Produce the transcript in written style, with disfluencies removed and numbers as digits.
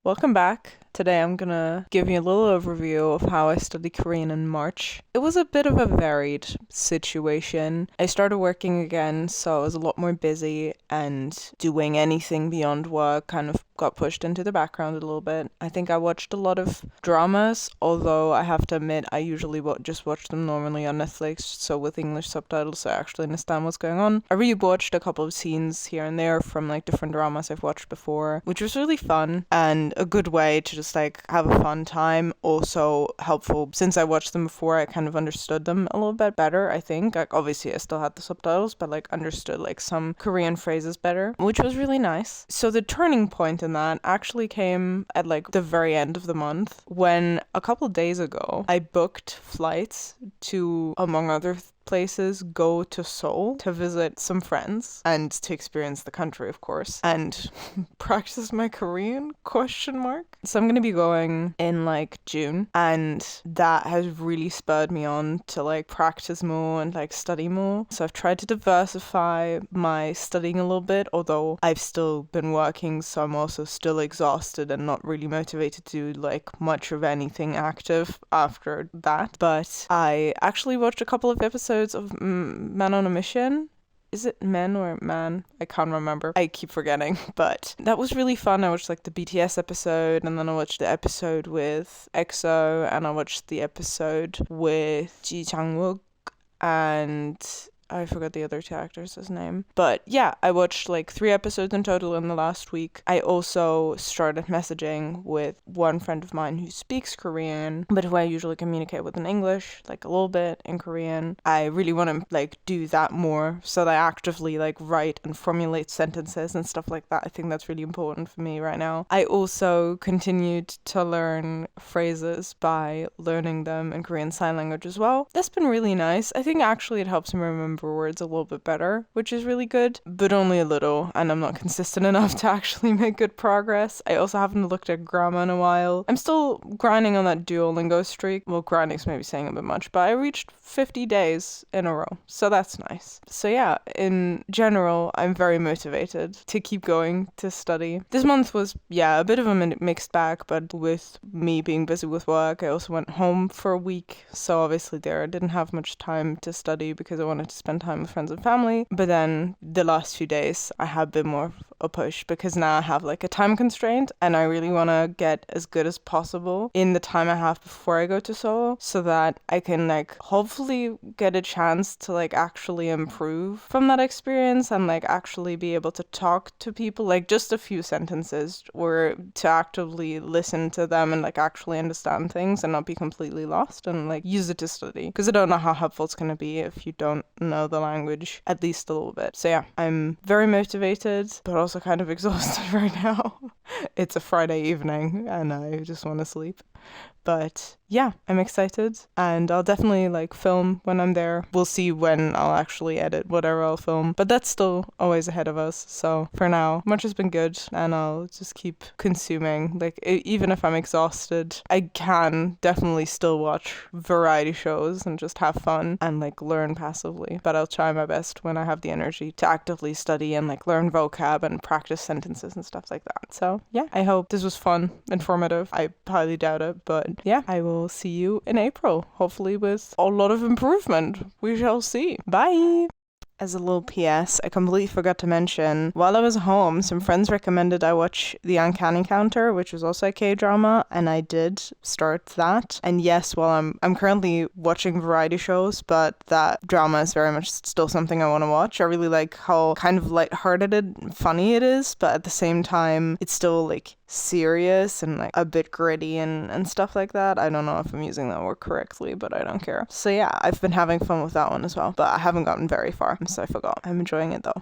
Welcome back. Today I'm gonna give you a little overview of how I studied Korean in March. It was a bit of a varied situation. I started working again, so I was a lot more busy, and doing anything beyond work kind of got pushed into the background a little bit. I think I watched a lot of dramas, although I have to admit I usually just watch them normally on Netflix, so with English subtitles so I actually understand what's going on. I rewatched a couple of scenes here and there from like different dramas I've watched before, which was really fun and a good way to just like have a fun time. Also helpful since I watched them before, I kind of understood them a little bit better. I think like obviously I still had the subtitles, but like understood like some Korean phrases better, which was really nice. So the turning point in that actually came at like the very end of the month when a couple of days ago I booked flights to, among other places, go to Seoul to visit some friends and to experience the country, of course, and practice my Korean, question mark. So I'm going to be going in like June, and that has really spurred me on to like practice more and like study more. So I've tried to diversify my studying a little bit, although I've still been working, so I'm also still exhausted and not really motivated to do like much of anything active after that. But I actually watched a couple of episodes of Man on a Mission. Is it Men or Man? I can't remember. I keep forgetting. But that was really fun. I watched like the BTS episode, and then I watched the episode with EXO, and I watched the episode with Ji Chang-wook, and I forgot the other two actors' name. But yeah, I watched like 3 episodes in total in the last week. I also started messaging with one friend of mine who speaks Korean, but who I usually communicate with in English, like a little bit in Korean. I really want to like do that more so that I actively like write and formulate sentences and stuff like that. I think that's really important for me right now. I also continued to learn phrases by learning them in Korean Sign Language as well. That's been really nice. I think actually it helps me remember words a little bit better, which is really good, but only a little, and I'm not consistent enough to actually make good progress. I also haven't looked at grammar in a while. I'm still grinding on that Duolingo streak. Well, grinding's maybe saying a bit much, but I reached 50 days in a row, so that's nice. So yeah, in general, I'm very motivated to keep going to study. This month was, yeah, a bit of a mixed bag, but with me being busy with work, I also went home for a week, so obviously there I didn't have much time to study because I wanted to spend time with friends and family. But then the last few days I have been more of a push because now I have like a time constraint, and I really want to get as good as possible in the time I have before I go to Seoul, so that I can like hopefully get a chance to like actually improve from that experience and like actually be able to talk to people like just a few sentences, or to actively listen to them and like actually understand things and not be completely lost and like use it to study, because I don't know how helpful it's going to be if you don't know the language at least a little bit. So yeah, I'm very motivated, but also kind of exhausted right now. It's a Friday evening and I just want to sleep. But yeah, I'm excited, and I'll definitely like film when I'm there. We'll see when I'll actually edit whatever I'll film, but that's still always ahead of us. So for now, much has been good, and I'll just keep consuming. Like even if I'm exhausted, I can definitely still watch variety shows and just have fun and like learn passively. But I'll try my best when I have the energy to actively study and like learn vocab and practice sentences and stuff like that. So yeah, I hope this was fun, informative. I highly doubt it, but yeah, I will see you in April, hopefully with a lot of improvement. We shall see. Bye! As a little PS, I completely forgot to mention, while I was home, some friends recommended I watch The Uncanny Counter, which was also a K-drama, and I did start that. And yes, while I'm currently watching variety shows, but that drama is very much still something I want to watch. I really like how kind of lighthearted and funny it is, but at the same time, it's still like serious and like a bit gritty and stuff like that. I don't know if I'm using that word correctly, but I don't care. So yeah, I've been having fun with that one as well, but I haven't gotten very far, so I forgot. I'm enjoying it though.